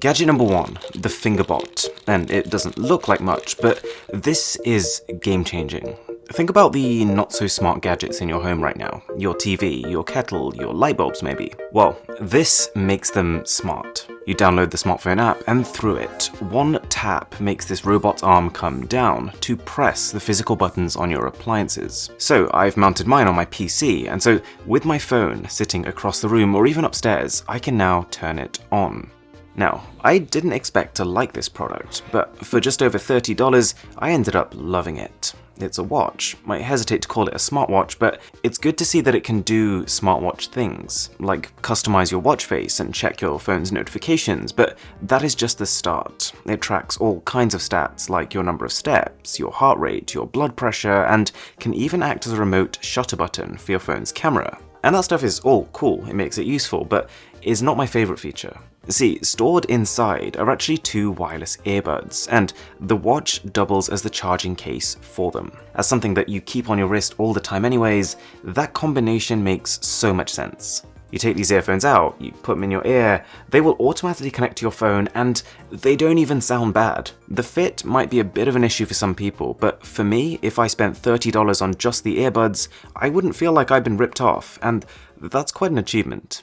Gadget number 1, the Fingerbot. And it doesn't look like much, but this is game-changing. Think about the not-so-smart gadgets in your home right now. Your TV, your kettle, your light bulbs maybe. Well, this makes them smart. You download the smartphone app, and through it, one tap makes this robot's arm come down to press the physical buttons on your appliances. So I've mounted mine on my PC, and so with my phone sitting across the room or even upstairs, I can now turn it on. Now, I didn't expect to like this product, but for just over $30, I ended up loving it. It's a watch. I hesitate to call it a smartwatch, but it's good to see that it can do smartwatch things, like customize your watch face and check your phone's notifications, but that is just the start. It tracks all kinds of stats like your number of steps, your heart rate, your blood pressure, and can even act as a remote shutter button for your phone's camera. And that stuff is all cool, it makes it useful, but is not my favorite feature. See, stored inside are actually 2 wireless earbuds, and the watch doubles as the charging case for them. As something that you keep on your wrist all the time anyways, that combination makes so much sense. You take these earphones out, you put them in your ear, they will automatically connect to your phone, and they don't even sound bad. The fit might be a bit of an issue for some people, but for me, if I spent $30 on just the earbuds, I wouldn't feel like I'd been ripped off, and that's quite an achievement.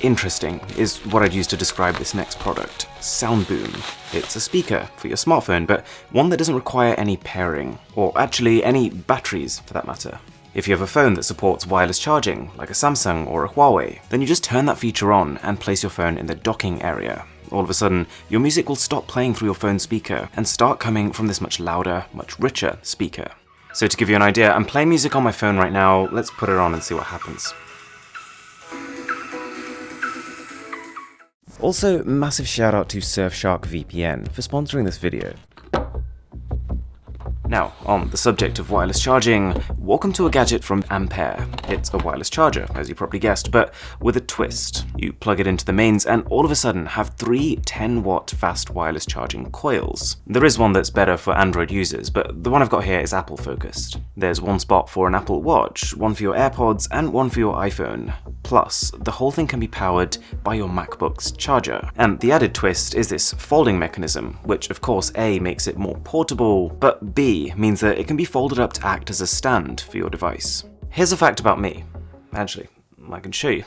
Interesting is what I'd use to describe this next product, SoundBoom. It's a speaker for your smartphone, but one that doesn't require any pairing, or actually any batteries for that matter. If you have a phone that supports wireless charging, like a Samsung or a Huawei, then you just turn that feature on and place your phone in the docking area. All of a sudden, your music will stop playing through your phone speaker and start coming from this much louder, much richer speaker. So to give you an idea, I'm playing music on my phone right now. Let's put it on and see what happens. Also, massive shout out to Surfshark VPN for sponsoring this video. Now, on the subject of wireless charging, welcome to a gadget from Ampere. It's a wireless charger, as you probably guessed, but with a twist. You plug it into the mains and all of a sudden have 3 10-watt fast wireless charging coils. There is one that's better for Android users, but the one I've got here is Apple focused. There's one spot for an Apple Watch, one for your AirPods, and one for your iPhone. Plus, the whole thing can be powered by your MacBook's charger. And the added twist is this folding mechanism, which of course A makes it more portable, but B means that it can be folded up to act as a stand for your device. Here's a fact about me. Actually, I can show you.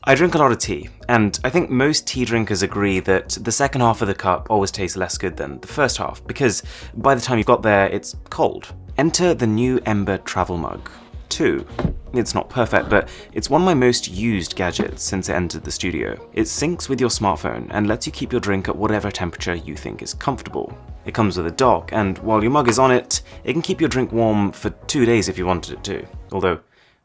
I drink a lot of tea, and I think most tea drinkers agree that the second half of the cup always tastes less good than the first half, because by the time you've got there, it's cold. Enter the new Ember Travel Mug 2. It's not perfect, but it's one of my most used gadgets since it entered the studio. It syncs with your smartphone and lets you keep your drink at whatever temperature you think is comfortable. It comes with a dock, and while your mug is on it, it can keep your drink warm for 2 days if you wanted it to. Although,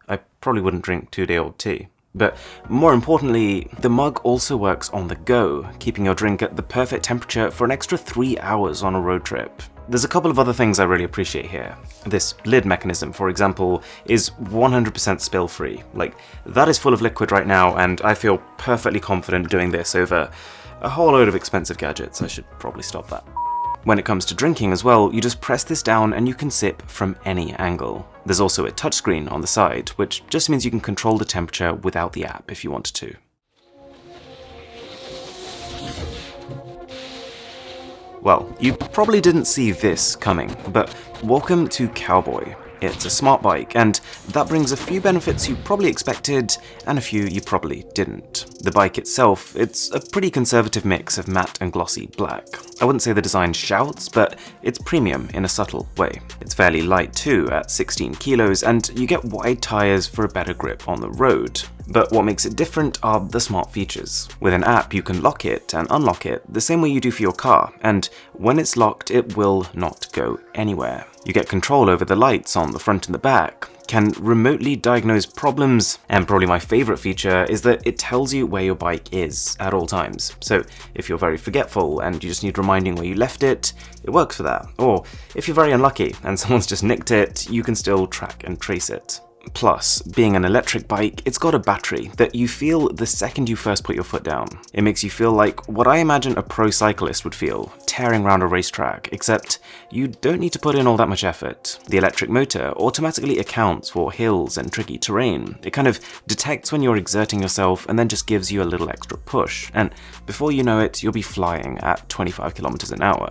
I probably wouldn't drink 2-day-old tea. But more importantly, the mug also works on the go, keeping your drink at the perfect temperature for an extra 3 hours on a road trip. There's a couple of other things I really appreciate here. This lid mechanism, for example, is 100% spill-free. Like, that is full of liquid right now, and I feel perfectly confident doing this over a whole load of expensive gadgets. I should probably stop that. When it comes to drinking as well, you just press this down and you can sip from any angle. There's also a touchscreen on the side, which just means you can control the temperature without the app if you wanted to. Well, you probably didn't see this coming, but welcome to Cowboy. It's a smart bike, and that brings a few benefits you probably expected, and a few you probably didn't. The bike itself, it's a pretty conservative mix of matte and glossy black. I wouldn't say the design shouts, but it's premium in a subtle way. It's fairly light too, at 16 kilos, and you get wide tires for a better grip on the road. But what makes it different are the smart features. With an app, you can lock it and unlock it the same way you do for your car, and when it's locked, it will not go anywhere. You get control over the lights on the front and the back, can remotely diagnose problems, and probably my favorite feature is that it tells you where your bike is at all times. So if you're very forgetful and you just need reminding where you left it, it works for that. Or if you're very unlucky and someone's just nicked it, you can still track and trace it. Plus, being an electric bike, it's got a battery that you feel the second you first put your foot down. It makes you feel like what I imagine a pro cyclist would feel, tearing around a racetrack, except you don't need to put in all that much effort. The electric motor automatically accounts for hills and tricky terrain. It kind of detects when you're exerting yourself and then just gives you a little extra push, and before you know it, you'll be flying at 25 kilometers an hour.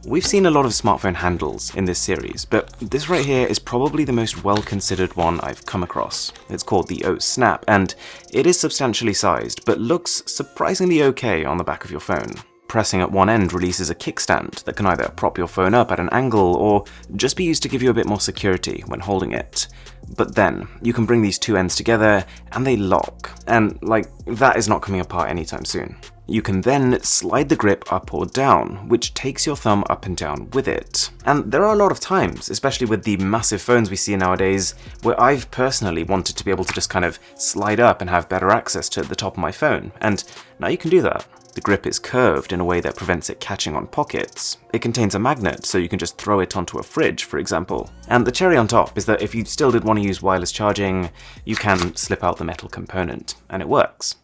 We've seen a lot of smartphone handles in this series, but this right here is probably the most well-considered one I've come across. It's called the Ohsnap, and it is substantially sized, but looks surprisingly okay on the back of your phone. Pressing at one end releases a kickstand that can either prop your phone up at an angle or just be used to give you a bit more security when holding it. But then, you can bring these two ends together and they lock, and that is not coming apart anytime soon. You can then slide the grip up or down, which takes your thumb up and down with it. And there are a lot of times, especially with the massive phones we see nowadays, where I've personally wanted to be able to just kind of slide up and have better access to the top of my phone, and now you can do that. The grip is curved in a way that prevents it catching on pockets. It contains a magnet, so you can just throw it onto a fridge, for example. And the cherry on top is that if you still did want to use wireless charging, you can slip out the metal component, and it works.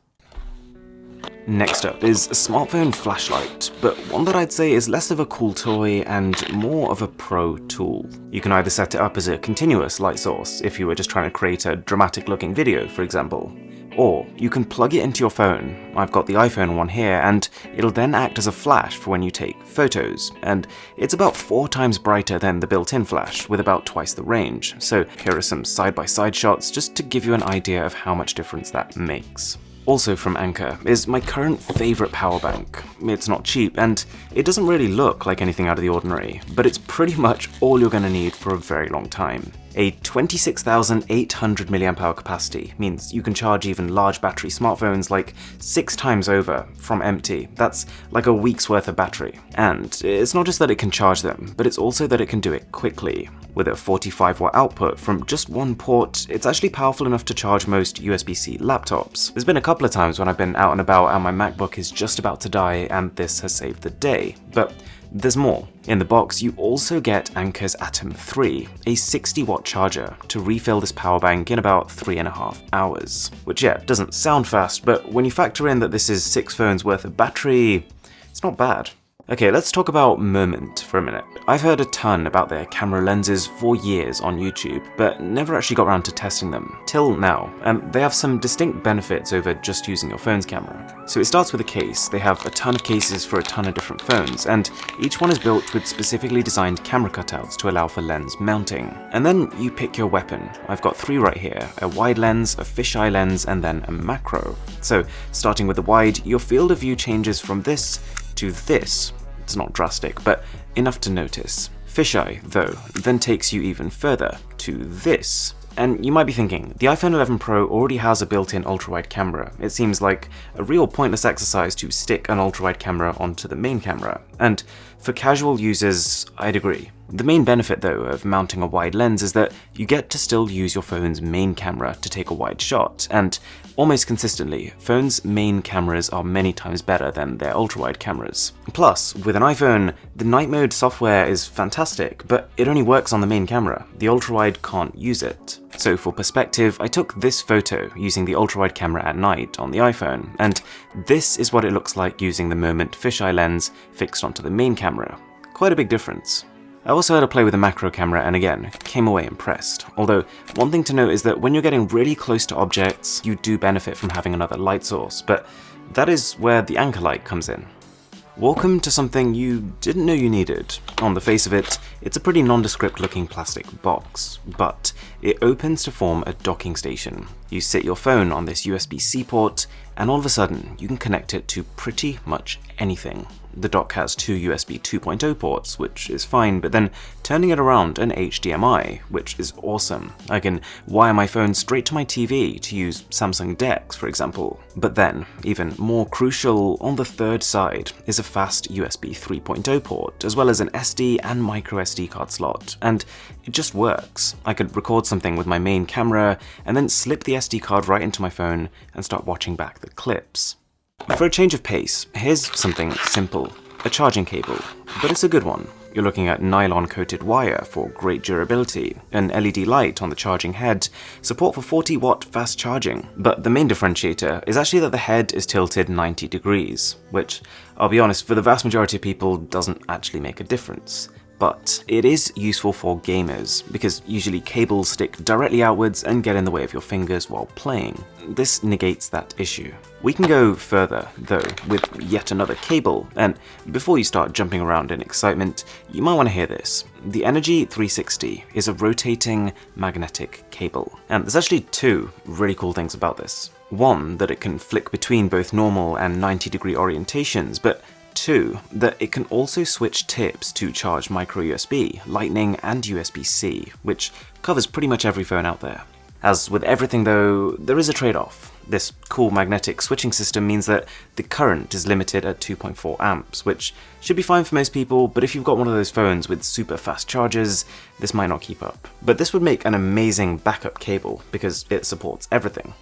Next up is a smartphone flashlight, but one that I'd say is less of a cool toy and more of a pro tool. You can either set it up as a continuous light source if you were just trying to create a dramatic looking video, for example, or you can plug it into your phone. I've got the iPhone one here, and it'll then act as a flash for when you take photos, and it's about 4 times brighter than the built-in flash, with about twice the range. So here are some side-by-side shots just to give you an idea of how much difference that makes. Also from Anker is my current favorite power bank. It's not cheap, and it doesn't really look like anything out of the ordinary, but it's pretty much all you're going to need for a very long time. A 26,800 mAh capacity means you can charge even large battery smartphones 6 times over from empty. That's like a week's worth of battery. And it's not just that it can charge them, but it's also that it can do it quickly. With a 45-watt output from just one port, it's actually powerful enough to charge most USB-C laptops. There's been a couple of times when I've been out and about and my MacBook is just about to die, and this has saved the day. But there's more. In the box, you also get Anker's Atom 3, a 60-watt charger, to refill this power bank in about 3.5 hours. Which, yeah, doesn't sound fast, but when you factor in that this is 6 phones worth of battery, it's not bad. Okay, let's talk about Moment for a minute. I've heard a ton about their camera lenses for years on YouTube, but never actually got around to testing them, till now, and they have some distinct benefits over just using your phone's camera. So it starts with a case. They have a ton of cases for a ton of different phones, and each one is built with specifically designed camera cutouts to allow for lens mounting. And then you pick your weapon. I've got 3 right here: a wide lens, a fisheye lens, and then a macro. So starting with the wide, your field of view changes from this to this. It's not drastic, but enough to notice. Fisheye, though, then takes you even further to this. And you might be thinking, the iPhone 11 Pro already has a built-in ultra-wide camera. It seems like a real pointless exercise to stick an ultra-wide camera onto the main camera. And for casual users, I'd agree. The main benefit, though, of mounting a wide lens is that you get to still use your phone's main camera to take a wide shot, and almost consistently, phones' main cameras are many times better than their ultra-wide cameras. Plus, with an iPhone, the night mode software is fantastic, but it only works on the main camera. The ultra-wide can't use it. So for perspective, I took this photo using the ultra-wide camera at night on the iPhone, and this is what it looks like using the Moment fisheye lens fixed onto the main camera. Quite a big difference. I also had a play with a macro camera and again, came away impressed. Although, one thing to note is that when you're getting really close to objects, you do benefit from having another light source, but that is where the Anker light comes in. Welcome to something you didn't know you needed. On the face of it, it's a pretty nondescript looking plastic box, but it opens to form a docking station. You sit your phone on this USB-C port, and all of a sudden, you can connect it to pretty much anything. The dock has 2 USB 2.0 ports, which is fine, but then turning it around, an HDMI, which is awesome. I can wire my phone straight to my TV to use Samsung DeX, for example. But then, even more crucial, on the third side is a fast USB 3.0 port, as well as an SD and micro SD card slot, and it just works. I could record something with my main camera, and then slip the SD card right into my phone and start watching back the clips. For a change of pace, here's something simple. A charging cable, but it's a good one. You're looking at nylon-coated wire for great durability, an LED light on the charging head, support for 40-watt fast charging. But the main differentiator is actually that the head is tilted 90 degrees, which, I'll be honest, for the vast majority of people doesn't actually make a difference. But it is useful for gamers, because usually cables stick directly outwards and get in the way of your fingers while playing. This negates that issue. We can go further, though, with yet another cable, and before you start jumping around in excitement, you might want to hear this. The Energy 360 is a rotating magnetic cable, and there's actually two really cool things about this. One, that it can flick between both normal and 90-degree orientations, but two, that it can also switch tips to charge micro USB, Lightning, and USB-C, which covers pretty much every phone out there. As with everything though, there is a trade-off. This cool magnetic switching system means that the current is limited at 2.4 amps, which should be fine for most people, but if you've got one of those phones with super fast chargers, this might not keep up. But this would make an amazing backup cable, because it supports everything.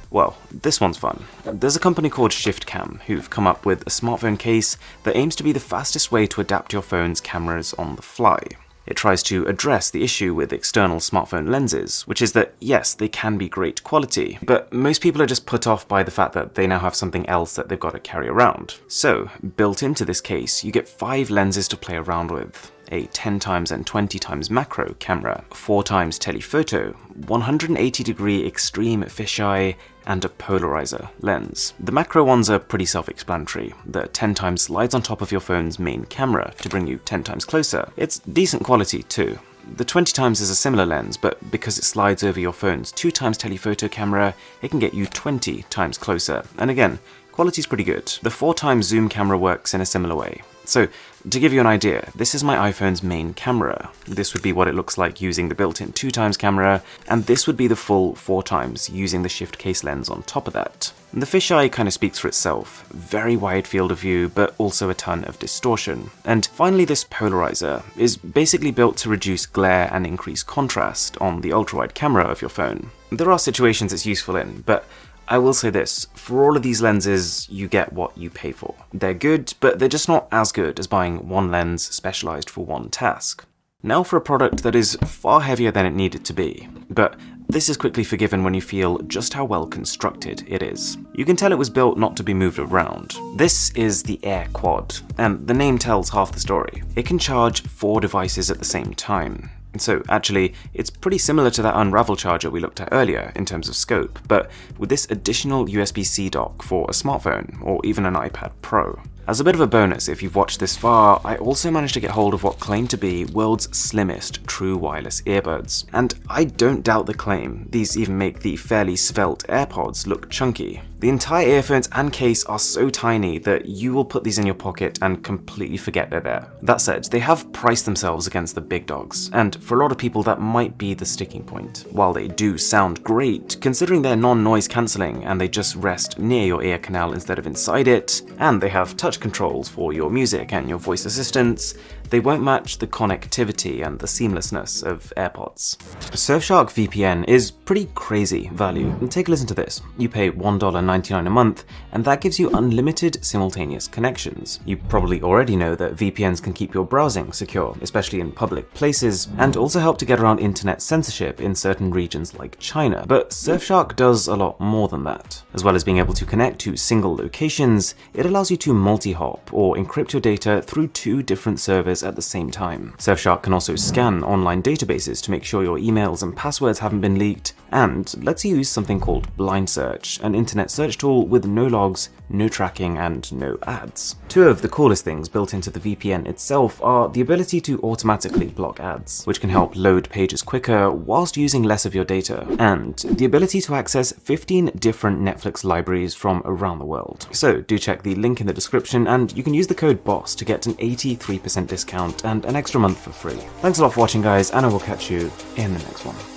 Well, this one's fun. There's a company called Shiftcam who've come up with a smartphone case that aims to be the fastest way to adapt your phone's cameras on the fly. It tries to address the issue with external smartphone lenses, which is that yes, they can be great quality, but most people are just put off by the fact that they now have something else that they've got to carry around. So, built into this case, you get 5 lenses to play around with. A 10x and 20x macro camera, 4x telephoto, 180-degree extreme fisheye, and a polarizer lens. The macro ones are pretty self-explanatory. The 10x slides on top of your phone's main camera to bring you 10x closer. It's decent quality too. The 20x is a similar lens, but because it slides over your phone's 2x telephoto camera, it can get you 20x closer. And again, quality's pretty good. The 4x zoom camera works in a similar way. So, to give you an idea, this is my iPhone's main camera. This would be what it looks like using the built-in 2x camera, and this would be the full 4x using the shift case lens on top of that. And the fisheye kind of speaks for itself. Very wide field of view, but also a ton of distortion. And finally, this polarizer is basically built to reduce glare and increase contrast on the ultra-wide camera of your phone. There are situations it's useful in, but I will say this, for all of these lenses, you get what you pay for. They're good, but they're just not as good as buying one lens specialized for one task. Now for a product that is far heavier than it needed to be, but this is quickly forgiven when you feel just how well constructed it is. You can tell it was built not to be moved around. This is the AirQuad, and the name tells half the story. It can charge 4 devices at the same time. So actually, it's pretty similar to that Unravel charger we looked at earlier in terms of scope, but with this additional USB-C dock for a smartphone or even an iPad Pro. As a bit of a bonus, if you've watched this far, I also managed to get hold of what claimed to be world's slimmest true wireless earbuds. And I don't doubt the claim. These even make the fairly svelte AirPods look chunky. The entire earphones and case are so tiny that you will put these in your pocket and completely forget they're there. That said, they have priced themselves against the big dogs, and for a lot of people that might be the sticking point. While they do sound great, considering they're non-noise cancelling and they just rest near your ear canal instead of inside it, and they have touch controls for your music and your voice assistants, they won't match the connectivity and the seamlessness of AirPods. Surfshark VPN is pretty crazy value. Take a listen to this. You pay $1.99 a month, and that gives you unlimited simultaneous connections. You probably already know that VPNs can keep your browsing secure, especially in public places, and also help to get around internet censorship in certain regions like China. But Surfshark does a lot more than that. As well as being able to connect to single locations, it allows you to multi-hop or encrypt your data through 2 different servers at the same time. Surfshark can also scan online databases to make sure your emails and passwords haven't been leaked, and lets you use something called Blind Search, an internet search tool with no logs, no tracking, and no ads. 2 of the coolest things built into the VPN itself are the ability to automatically block ads, which can help load pages quicker whilst using less of your data, and the ability to access 15 different Netflix libraries from around the world. So do check the link in the description, and you can use the code BOSS to get an 83% discount and an extra month for free. Thanks a lot for watching, guys, and I will catch you in the next one.